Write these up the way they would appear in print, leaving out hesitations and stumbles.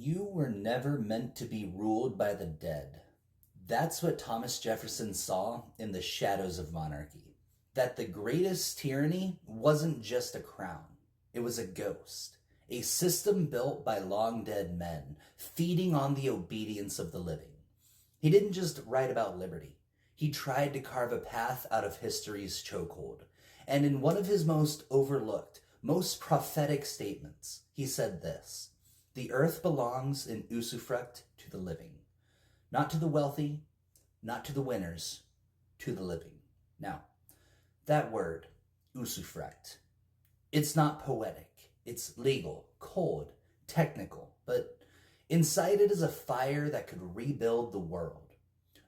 You were never meant to be ruled by the dead. That's what Thomas Jefferson saw in The Shadows of Monarchy. That the greatest tyranny wasn't just a crown, it was a ghost. A system built by long dead men, feeding on the obedience of the living. He didn't just write about liberty. He tried to carve a path out of history's chokehold. And in one of his most overlooked, most prophetic statements, he said this: "The earth belongs in usufruct to the living. Not to the wealthy, not to the winners, to the living." Now, that word, usufruct, it's not poetic. It's legal, cold, technical, but inside it is a fire that could rebuild the world.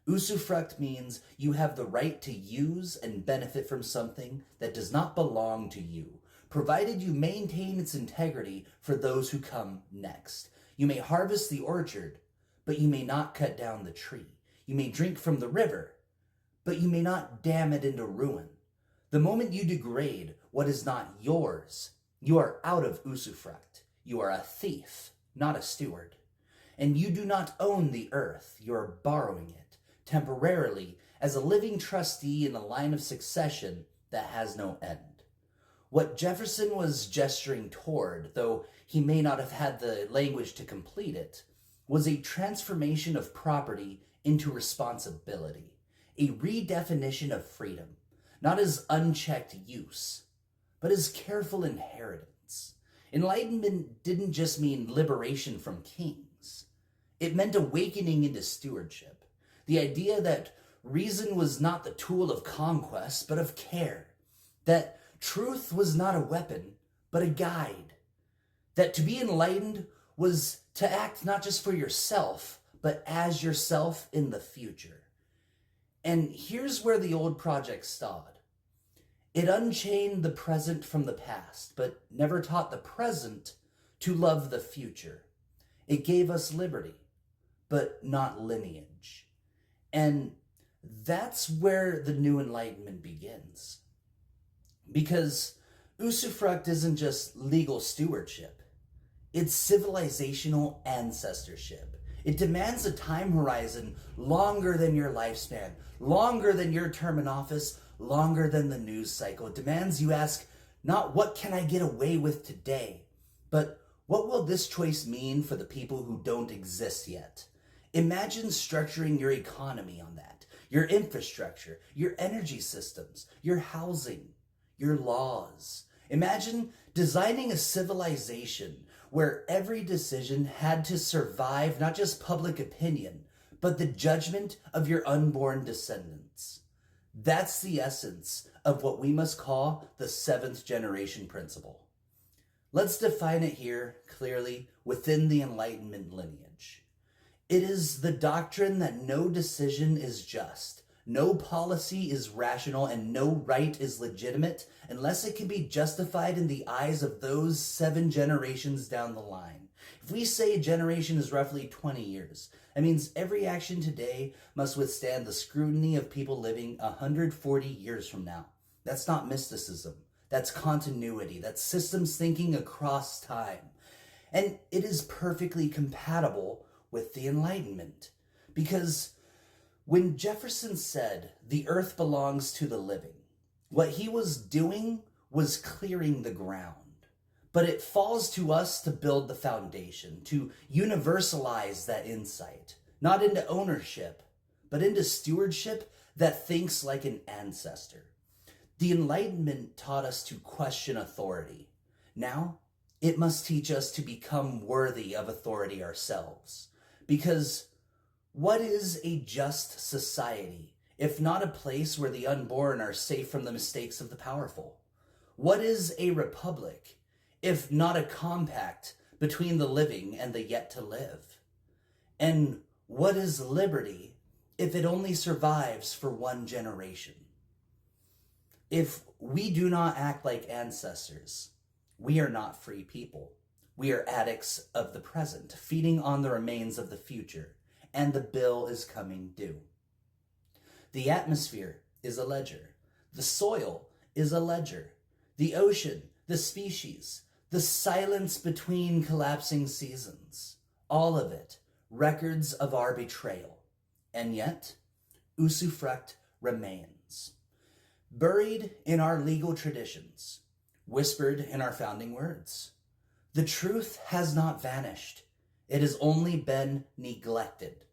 Usufruct means you have the right to use and benefit from something that does not belong to you, provided you maintain its integrity for those who come next. You may harvest the orchard, but you may not cut down the tree. You may drink from the river, but you may not dam it into ruin. The moment you degrade what is not yours, you are out of usufruct. You are a thief, not a steward. And you do not own the earth. You are borrowing it temporarily as a living trustee in a line of succession that has no end. What Jefferson was gesturing toward, though he may not have had the language to complete it, was a transformation of property into responsibility, a redefinition of freedom, not as unchecked use, but as careful inheritance. Enlightenment didn't just mean liberation from kings. It meant awakening into stewardship, the idea that reason was not the tool of conquest, but of care, that truth was not a weapon, but a guide, that to be enlightened was to act not just for yourself, but as yourself in the future. And here's where the old project stalled. It unchained the present from the past, but never taught the present to love the future. It gave us liberty, but not lineage. And that's where the new Enlightenment begins. Because usufruct isn't just legal stewardship. It's civilizational ancestorship. It demands a time horizon longer than your lifespan, longer than your term in office, longer than the news cycle. It demands you ask, not what can I get away with today, but what will this choice mean for the people who don't exist yet? Imagine structuring your economy on that, your infrastructure, your energy systems, your housing, your laws. Imagine designing a civilization where every decision had to survive not just public opinion, but the judgment of your unborn descendants. That's the essence of what we must call the seventh generation principle. Let's define it here clearly within the Enlightenment lineage. It is the doctrine that no decision is just, no policy is rational, and no right is legitimate unless it can be justified in the eyes of those 7 generations down the line. If we say a generation is roughly 20 years, that means every action today must withstand the scrutiny of people living 140 years from now. That's not mysticism. That's continuity. That's systems thinking across time. And it is perfectly compatible with the Enlightenment. Because when Jefferson said, "The earth belongs to the living," what he was doing was clearing the ground. But it falls to us to build the foundation, to universalize that insight, not into ownership, but into stewardship that thinks like an ancestor. The Enlightenment taught us to question authority. Now, it must teach us to become worthy of authority ourselves. Because what is a just society, if not a place where the unborn are safe from the mistakes of the powerful? What is a republic, if not a compact between the living and the yet to live? And what is liberty, if it only survives for one generation? If we do not act like ancestors, we are not free people. We are addicts of the present, feeding on the remains of the future, and the bill is coming due. The atmosphere is a ledger. The soil is a ledger. The ocean, the species, the silence between collapsing seasons. all of it records of our betrayal. And yet, usufruct remains. Buried in our legal traditions, whispered in our founding words. The truth has not vanished. It has only been neglected.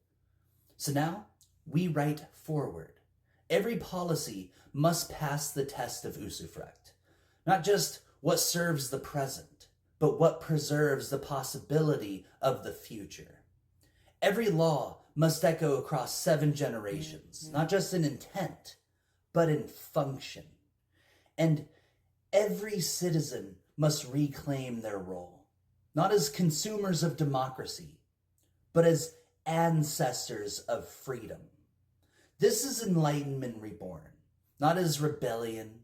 So now we write forward. Every policy must pass the test of usufruct. Not just what serves the present, but what preserves the possibility of the future. Every law must echo across 7 generations, not just in intent, but in function. And every citizen must reclaim their role, not as consumers of democracy, but as ancestors of freedom. This is Enlightenment reborn, not as rebellion,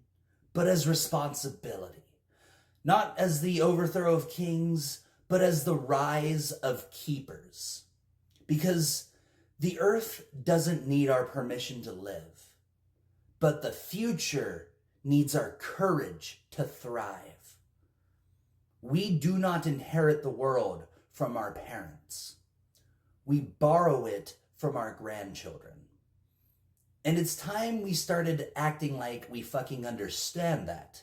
but as responsibility. Not as the overthrow of kings, but as the rise of keepers. Because the earth doesn't need our permission to live, but the future needs our courage to thrive. We do not inherit the world from our parents. We borrow it from our grandchildren. And it's time we started acting like we fucking understand that.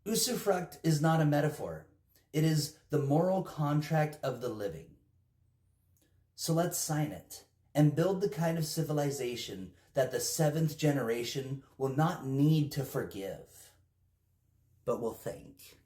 Usufruct is not a metaphor. It is the moral contract of the living. So let's sign it and build the kind of civilization that the 7th generation will not need to forgive, but will thank.